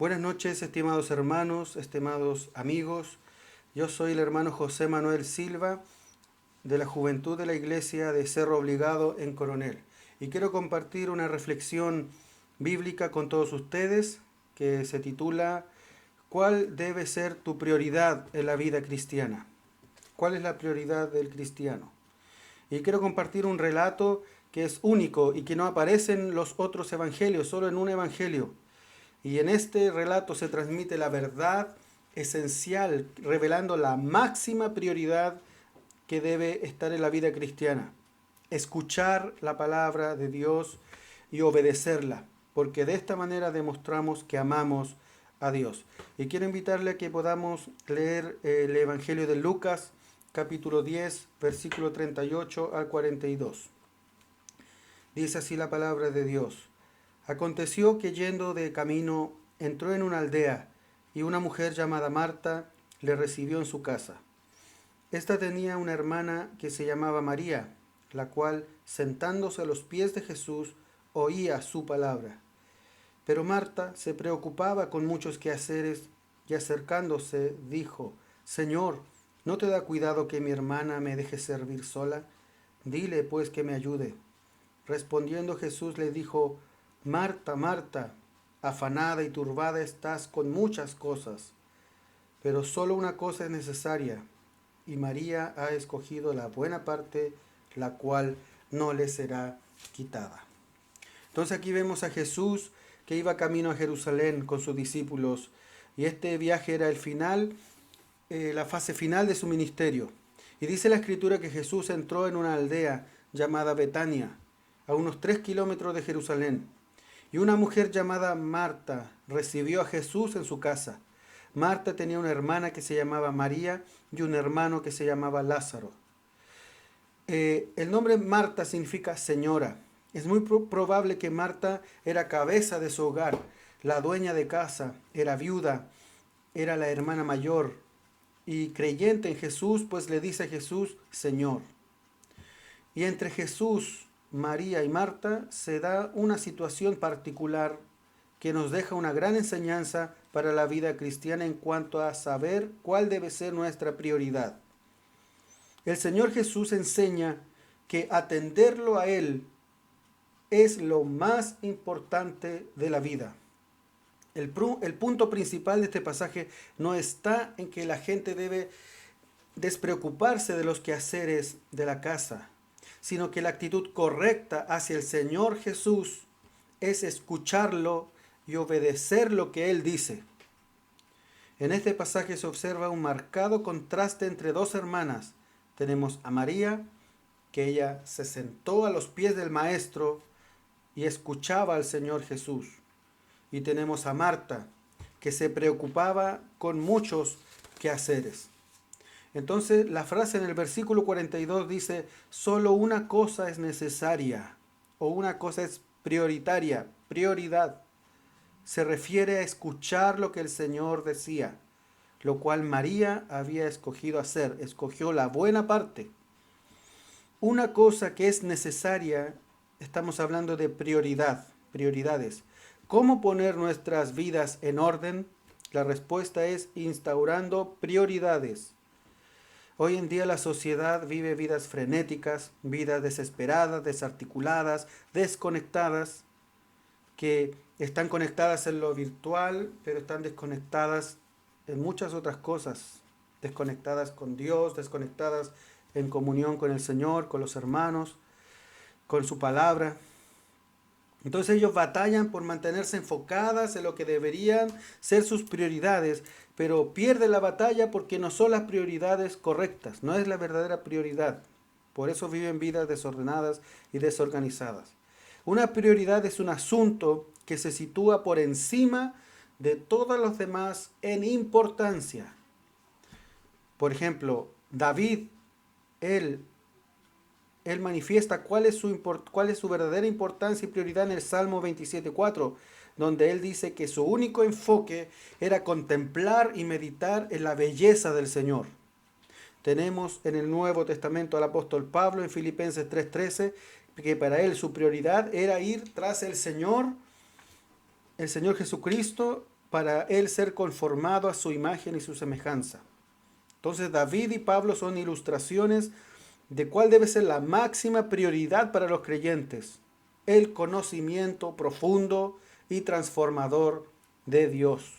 Buenas noches, estimados hermanos, estimados amigos. Yo soy el hermano José Manuel Silva de la Juventud de la Iglesia de Cerro Obligado en Coronel. Y quiero compartir una reflexión bíblica con todos ustedes que se titula ¿Cuál debe ser tu prioridad en la vida cristiana? ¿Cuál es la prioridad del cristiano? Y quiero compartir un relato que es único y que no aparece en los otros evangelios, solo en un evangelio. Y en este relato se transmite la verdad esencial, revelando la máxima prioridad que debe estar en la vida cristiana. Escuchar la palabra de Dios y obedecerla, porque de esta manera demostramos que amamos a Dios. Y quiero invitarle a que podamos leer el Evangelio de Lucas, capítulo 10, versículo 38 al 42. Dice así la palabra de Dios. Aconteció que yendo de camino entró en una aldea y una mujer llamada Marta le recibió en su casa. Esta tenía una hermana que se llamaba María, la cual, sentándose a los pies de Jesús, oía su palabra. Pero Marta se preocupaba con muchos quehaceres y acercándose dijo, Señor, ¿no te da cuidado que mi hermana me deje servir sola? Dile pues que me ayude. Respondiendo Jesús le dijo, Marta, Marta, afanada y turbada estás con muchas cosas, pero solo una cosa es necesaria, y María ha escogido la buena parte, la cual no le será quitada. Entonces aquí vemos a Jesús que iba camino a Jerusalén con sus discípulos, y este viaje era el final, la fase final de su ministerio. Y dice la Escritura que Jesús entró en una aldea llamada Betania, a unos 3 kilómetros de Jerusalén. Y una mujer llamada Marta recibió a Jesús en su casa. Marta tenía una hermana que se llamaba María y un hermano que se llamaba Lázaro. El nombre Marta significa señora. Es muy probable que Marta era cabeza de su hogar, la dueña de casa, era viuda, era la hermana mayor y creyente en Jesús, pues le dice a Jesús, Señor. Y entre Jesús, María y Marta se da una situación particular que nos deja una gran enseñanza para la vida cristiana en cuanto a saber cuál debe ser nuestra prioridad. El Señor Jesús enseña que atenderlo a Él es lo más importante de la vida. El punto principal de este pasaje no está en que la gente debe despreocuparse de los quehaceres de la casa, sino que la actitud correcta hacia el Señor Jesús es escucharlo y obedecer lo que Él dice. En este pasaje se observa un marcado contraste entre dos hermanas. Tenemos a María, que ella se sentó a los pies del Maestro y escuchaba al Señor Jesús. Y tenemos a Marta, que se preocupaba con muchos quehaceres. Entonces la frase en el versículo 42 dice, solo una cosa es necesaria o una cosa es prioritaria, prioridad. Se refiere a escuchar lo que el Señor decía, lo cual María había escogido hacer, escogió la buena parte. Una cosa que es necesaria, estamos hablando de prioridad, prioridades. ¿Cómo poner nuestras vidas en orden? La respuesta es instaurando prioridades. Hoy en día la sociedad vive vidas frenéticas, vidas desesperadas, desarticuladas, desconectadas, que están conectadas en lo virtual, pero están desconectadas en muchas otras cosas, desconectadas con Dios, desconectadas en comunión con el Señor, con los hermanos, con su palabra. Entonces ellos batallan por mantenerse enfocadas en lo que deberían ser sus prioridades, pero pierden la batalla porque no son las prioridades correctas, no es la verdadera prioridad. Por eso viven vidas desordenadas y desorganizadas. Una prioridad es un asunto que se sitúa por encima de todos los demás en importancia. Por ejemplo, David, él manifiesta cuál es su verdadera importancia y prioridad en el Salmo 27:4, donde él dice que su único enfoque era contemplar y meditar en la belleza del Señor. Tenemos en el Nuevo Testamento al apóstol Pablo en Filipenses 3:13, que para él su prioridad era ir tras el Señor Jesucristo, para él ser conformado a su imagen y su semejanza. Entonces David y Pablo son ilustraciones de cuál debe ser la máxima prioridad para los creyentes: el conocimiento profundo y transformador de Dios.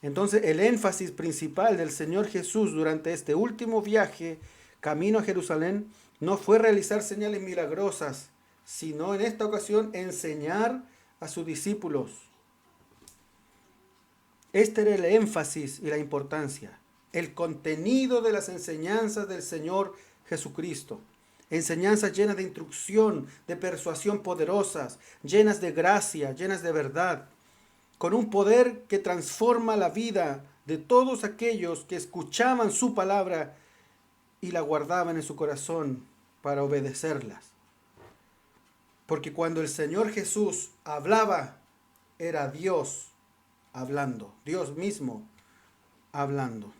Entonces el énfasis principal del Señor Jesús durante este último viaje camino a Jerusalén no fue realizar señales milagrosas, sino en esta ocasión enseñar a sus discípulos. Este era el énfasis y la importancia, el contenido de las enseñanzas del Señor Jesucristo. Enseñanzas llenas de instrucción, de persuasión poderosas, llenas de gracia, llenas de verdad, con un poder que transforma la vida de todos aquellos que escuchaban su palabra y la guardaban en su corazón para obedecerlas. Porque cuando el Señor Jesús hablaba, era Dios hablando, Dios mismo hablando.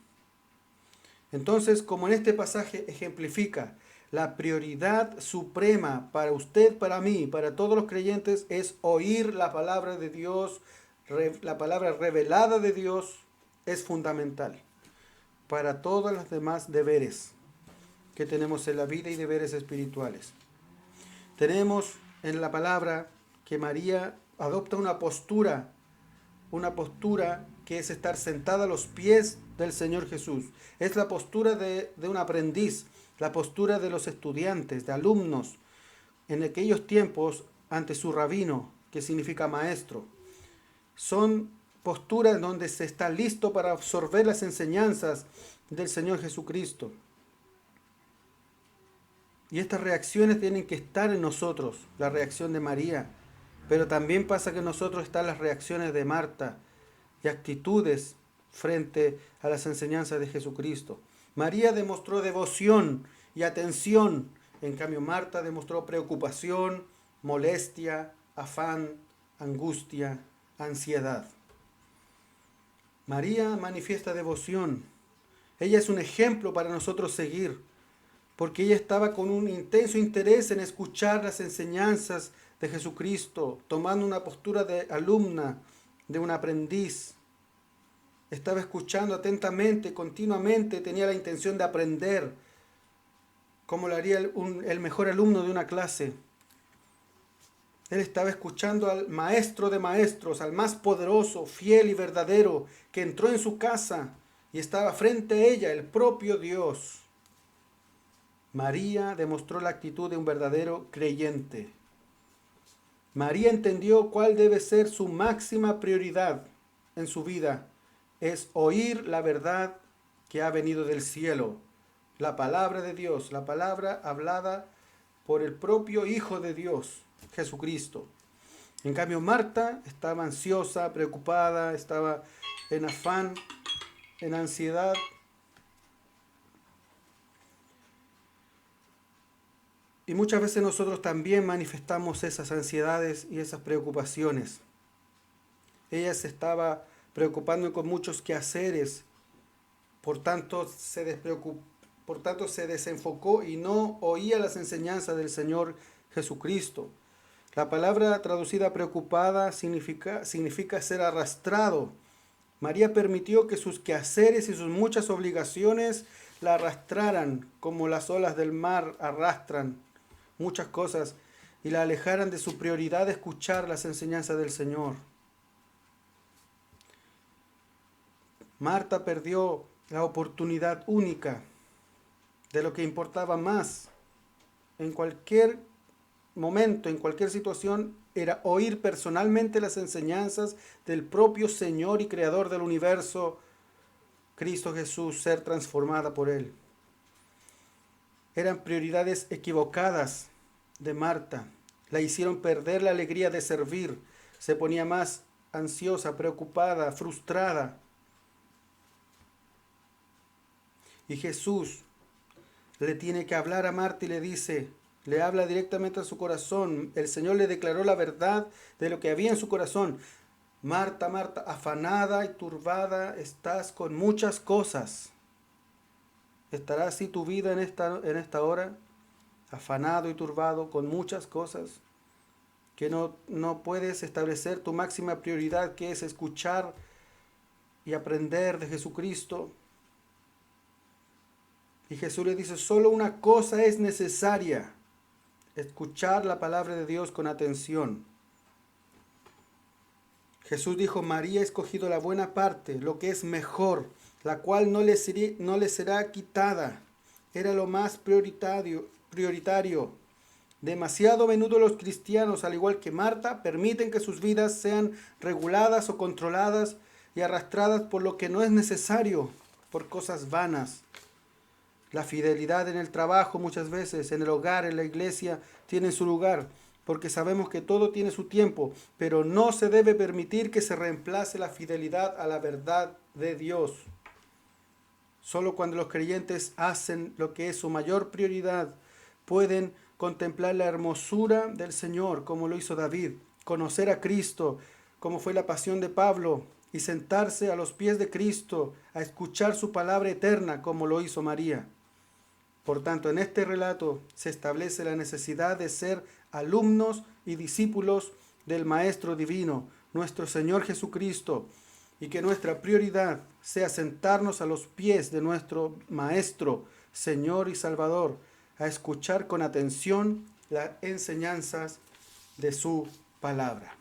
Entonces, como en este pasaje ejemplifica, la prioridad suprema para usted, para mí, para todos los creyentes es oír la palabra de Dios. La palabra revelada de Dios es fundamental para todos los demás deberes que tenemos en la vida y deberes espirituales. Tenemos en la palabra que María adopta una postura que es estar sentada a los pies del Señor Jesús. Es la postura de un aprendiz, la postura de los estudiantes, de alumnos, en aquellos tiempos ante su rabino, que significa maestro. Son posturas donde se está listo para absorber las enseñanzas del Señor Jesucristo. Y estas reacciones tienen que estar en nosotros, la reacción de María. Pero también pasa que en nosotros están las reacciones de Marta y actitudes frente a las enseñanzas de Jesucristo. María demostró devoción y atención, en cambio Marta demostró preocupación, molestia, afán, angustia, ansiedad. María manifiesta devoción. Ella es un ejemplo para nosotros seguir, porque ella estaba con un intenso interés en escuchar las enseñanzas de Jesucristo, tomando una postura de alumna, de un aprendiz. Estaba escuchando atentamente, continuamente, tenía la intención de aprender, como lo haría el mejor alumno de una clase. Él estaba escuchando al maestro de maestros, al más poderoso, fiel y verdadero, que entró en su casa y estaba frente a ella, el propio Dios. María demostró la actitud de un verdadero creyente. María entendió cuál debe ser su máxima prioridad en su vida. Es oír la verdad que ha venido del cielo, la palabra de Dios, la palabra hablada por el propio Hijo de Dios, Jesucristo. En cambio, Marta estaba ansiosa, preocupada, estaba en afán, en ansiedad. Y muchas veces nosotros también manifestamos esas ansiedades y esas preocupaciones. Ella se estaba preocupando con muchos quehaceres, por tanto se desenfocó y no oía las enseñanzas del Señor Jesucristo. La palabra traducida preocupada significa ser arrastrado. María permitió que sus quehaceres y sus muchas obligaciones la arrastraran como las olas del mar arrastran muchas cosas y la alejaran de su prioridad de escuchar las enseñanzas del Señor. Marta perdió la oportunidad única de lo que importaba más en cualquier momento, en cualquier situación, era oír personalmente las enseñanzas del propio Señor y Creador del universo, Cristo Jesús, ser transformada por Él. Eran prioridades equivocadas de Marta. La hicieron perder la alegría de servir. Se ponía más ansiosa, preocupada, frustrada. Y Jesús le tiene que hablar a Marta y le dice, le habla directamente a su corazón. El Señor le declaró la verdad de lo que había en su corazón. Marta, Marta, afanada y turbada estás con muchas cosas. ¿Estará así tu vida en esta hora? Afanado y turbado con muchas cosas. que no puedes establecer tu máxima prioridad, que es escuchar y aprender de Jesucristo. Y Jesús le dice, solo una cosa es necesaria: escuchar la palabra de Dios con atención. Jesús dijo, María ha escogido la buena parte, lo que es mejor, la cual no le será quitada. Era lo más prioritario. Demasiado a menudo los cristianos, al igual que Marta, permiten que sus vidas sean reguladas o controladas y arrastradas por lo que no es necesario, por cosas vanas. La fidelidad en el trabajo, muchas veces, en el hogar, en la iglesia, tiene su lugar, porque sabemos que todo tiene su tiempo, pero no se debe permitir que se reemplace la fidelidad a la verdad de Dios. Solo cuando los creyentes hacen lo que es su mayor prioridad, pueden contemplar la hermosura del Señor, como lo hizo David, conocer a Cristo, como fue la pasión de Pablo, y sentarse a los pies de Cristo, a escuchar su palabra eterna, como lo hizo María. Por tanto, en este relato se establece la necesidad de ser alumnos y discípulos del Maestro Divino, nuestro Señor Jesucristo, y que nuestra prioridad sea sentarnos a los pies de nuestro Maestro, Señor y Salvador, a escuchar con atención las enseñanzas de su palabra.